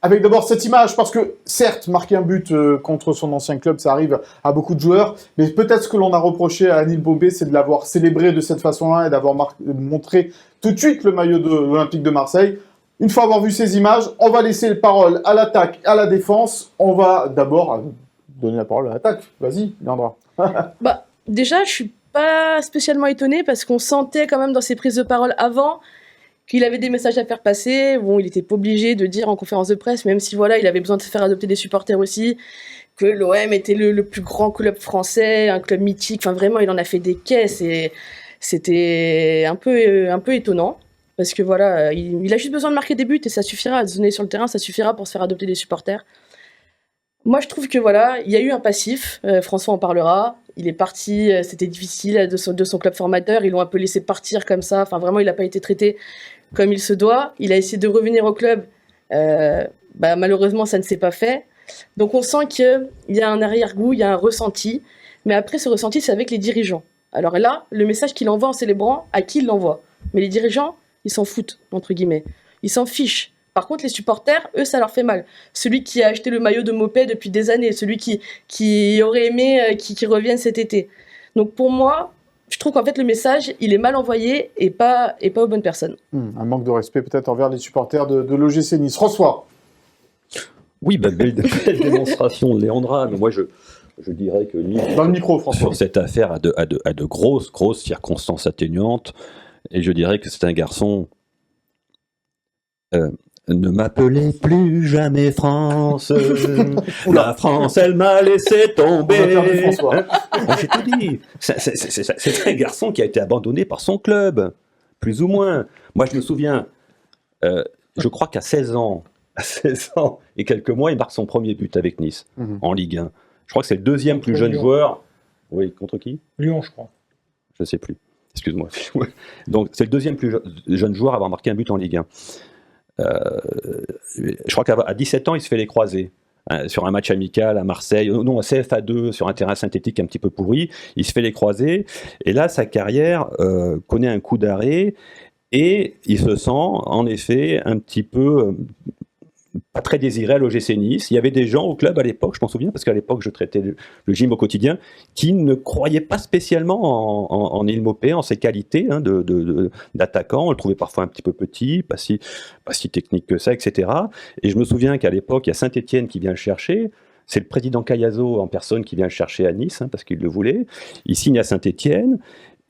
avec d'abord cette image, parce que certes, marquer un but contre son ancien club, ça arrive à beaucoup de joueurs, mais peut-être ce que l'on a reproché à Anil Bombé, c'est de l'avoir célébré de cette façon-là et d'avoir montré tout de suite le maillot de l'Olympique de Marseille. Une fois avoir vu ces images, on va laisser les paroles à l'attaque, à la défense. On va d'abord donner la parole à l'attaque. Vas-y, Leandra. Déjà, je suis pas spécialement étonnée parce qu'on sentait quand même dans ses prises de parole avant qu'il avait des messages à faire passer. Bon, il était pas obligé de dire en conférence de presse, même si voilà, il avait besoin de se faire adopter des supporters aussi, que l'OM était le plus grand club français, un club mythique. Enfin, vraiment, il en a fait des caisses et c'était un peu étonnant. Parce que voilà, il a juste besoin de marquer des buts et ça suffira à se donner sur le terrain, ça suffira pour se faire adopter des supporters. Moi, je trouve que voilà, il y a eu un passif. François en parlera. Il est parti, c'était difficile de son club formateur. Ils l'ont un peu laissé partir comme ça. Enfin, vraiment, il n'a pas été traité comme il se doit. Il a essayé de revenir au club. Malheureusement, ça ne s'est pas fait. Donc, on sent qu'il y a un arrière-goût, il y a un ressenti. Mais après, ce ressenti, c'est avec les dirigeants. Alors là, le message qu'il envoie en célébrant, à qui il l'envoie? Mais les dirigeants, ils s'en foutent, entre guillemets. Ils s'en fichent. Par contre, les supporters, eux, ça leur fait mal. Celui qui a acheté le maillot de Mopé depuis des années, celui qui aurait aimé qu'il revienne cet été. Donc pour moi, je trouve qu'en fait, le message, il est mal envoyé et pas aux bonnes personnes. Un manque de respect peut-être envers les supporters de l'OGC Nice. François. Oui, belle démonstration de Leandra. Mais moi, je dirais que Nice, dans le micro, François, sur cette affaire, a de grosses circonstances atténuantes. Et je dirais que c'est un garçon... ne m'appelez plus jamais France. La France, elle m'a laissé tomber. J'ai tout dit. C'est un garçon qui a été abandonné par son club, plus ou moins. Moi, je me souviens, je crois qu'à 16 ans et quelques mois, il marque son premier but avec Nice, en Ligue 1. Je crois que c'est le deuxième plus jeune joueur. Oui, contre qui? Lyon, je crois. Je ne sais plus. Excuse-moi. Donc, c'est le deuxième plus jeune joueur à avoir marqué un but en Ligue 1. Je crois qu'à 17 ans, il se fait les croisés. Sur un match amical à Marseille, non, à CFA2, sur un terrain synthétique un petit peu pourri, il se fait les croisés, et là, sa carrière connaît un coup d'arrêt, et il se sent, en effet, un petit peu pas très désiré à l'OGC Nice. Il y avait des gens au club à l'époque, je m'en souviens, parce qu'à l'époque, je traitais le gym au quotidien, qui ne croyaient pas spécialement en Anil Mopé, en ses qualités d'attaquant. On le trouvait parfois un petit peu petit, pas si technique que ça, etc. Et je me souviens qu'à l'époque, il y a Saint-Étienne qui vient le chercher. C'est le président Cayazo en personne qui vient le chercher à Nice, parce qu'il le voulait. Il signe à Saint-Étienne.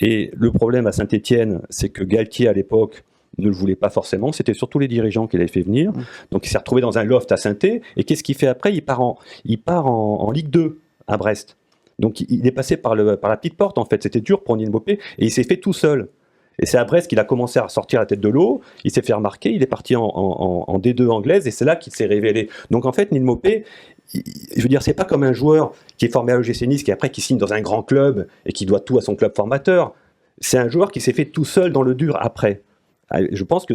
Et le problème à Saint-Étienne, c'est que Galtier, à l'époque, ne le voulait pas forcément, c'était surtout les dirigeants qui l'avaient fait venir. Donc il s'est retrouvé dans un loft à Saint-Étienne, et qu'est-ce qu'il fait après? Il part en Ligue 2 à Brest. Donc il est passé par la petite porte, en fait. C'était dur pour Anil Mopé, et il s'est fait tout seul. Et c'est à Brest qu'il a commencé à sortir la tête de l'eau, il s'est fait remarquer, il est parti en D2 anglaise, et c'est là qu'il s'est révélé. Donc en fait, Anil Mopé, je veux dire, c'est pas comme un joueur qui est formé à l'OGC Nice, qui signe dans un grand club, et qui doit tout à son club formateur. C'est un joueur qui s'est fait tout seul dans le dur après. Je pense que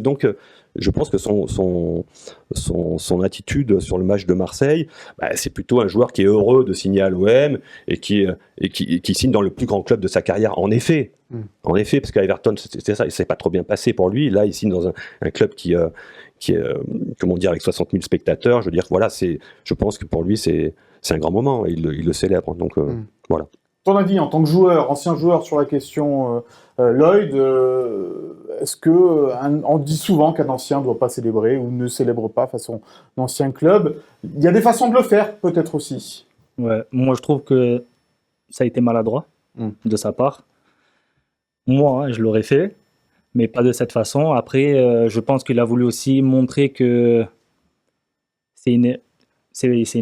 son attitude sur le match de Marseille, c'est plutôt un joueur qui est heureux de signer à l'OM et qui signe dans le plus grand club de sa carrière. En effet, parce qu'à Everton, c'était ça, il s'est pas trop bien passé pour lui. Là, il signe dans un club qui est, comment dire, avec 60 000 spectateurs. Je veux dire, voilà, je pense que pour lui, c'est un grand moment. Il le célèbre. Donc voilà. Ton avis en tant que joueur, ancien joueur sur la question, Lloyd, est-ce que on dit souvent qu'un ancien ne doit pas célébrer ou ne célèbre pas face à son ancien club? Il y a des façons de le faire, peut-être aussi. Ouais, moi je trouve que ça a été maladroit de sa part. Moi, je l'aurais fait, mais pas de cette façon. Après, je pense qu'il a voulu aussi montrer que c'est une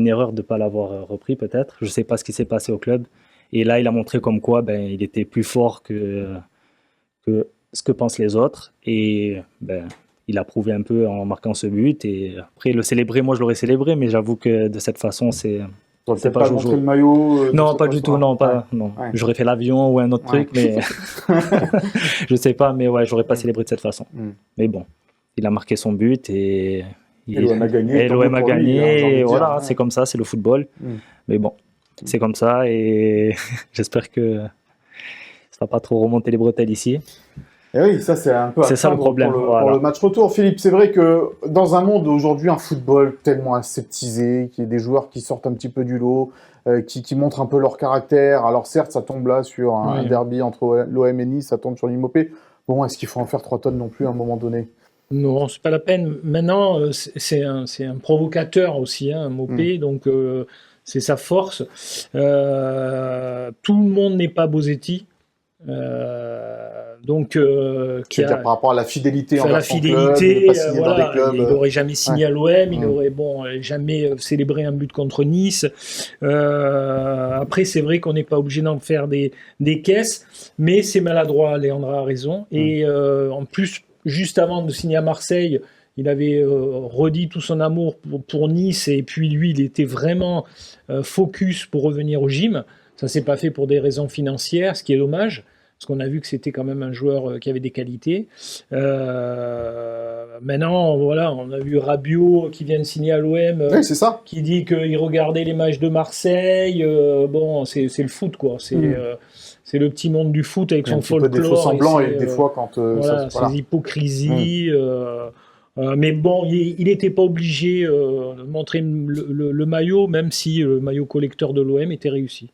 erreur de ne pas l'avoir repris, peut-être. Je ne sais pas ce qui s'est passé au club. Et là, il a montré comme quoi il était plus fort que ce que pensent les autres. Et il a prouvé un peu en marquant ce but. Et après, le célébrer, moi, je l'aurais célébré, mais j'avoue que de cette façon, c'est pas montrer le maillot. Non, pas du tout. Non. Ouais. J'aurais fait l'avion ou un autre truc, mais je sais pas. Mais ouais, j'aurais pas célébré de cette façon. Mais bon, il a marqué son but et l'OM a gagné. L'OM a gagné. Et voilà, c'est comme ça, c'est le football. Mais bon. C'est comme ça et j'espère que ça va pas trop remonter les bretelles ici. Et oui, ça c'est un peu C'est ça le problème, pour voilà. le match retour. Philippe, c'est vrai que dans un monde aujourd'hui, un football tellement aseptisé, qu'il y a des joueurs qui sortent un petit peu du lot, qui montrent un peu leur caractère. Alors certes, ça tombe là sur un derby entre l'OM et Nice, ça tombe sur l'Imopé. Bon, est-ce qu'il faut en faire 3 tonnes non plus à un moment donné? Non, c'est pas la peine. Maintenant, c'est un provocateur aussi, hein, Mopé, donc c'est sa force. Tout le monde n'est pas Bosetti. C'est-à-dire par rapport à la fidélité envers la son fidélité, club, pas signer dans des clubs. il n'aurait jamais signé à l'OM, il n'aurait jamais célébré un but contre Nice. Après, c'est vrai qu'on n'est pas obligé d'en faire des caisses, mais c'est maladroit, Léandre a raison. Et en plus, juste avant de signer à Marseille, il avait redit tout son amour pour Nice, et puis lui, il était vraiment focus pour revenir au gym. Ça s'est pas fait pour des raisons financières, ce qui est dommage, parce qu'on a vu que c'était quand même un joueur qui avait des qualités. Maintenant, voilà, on a vu Rabiot qui vient de signer à l'OM, Oui, c'est ça. qui dit qu'il regardait les matchs de Marseille. Bon, c'est le foot, quoi. C'est le petit monde du foot avec son folklore. Des faux semblants et des fois quand voilà, voilà. ces hypocrisies. Mais bon, il n'était pas obligé de montrer le maillot, même si le maillot collecteur de l'OM était réussi.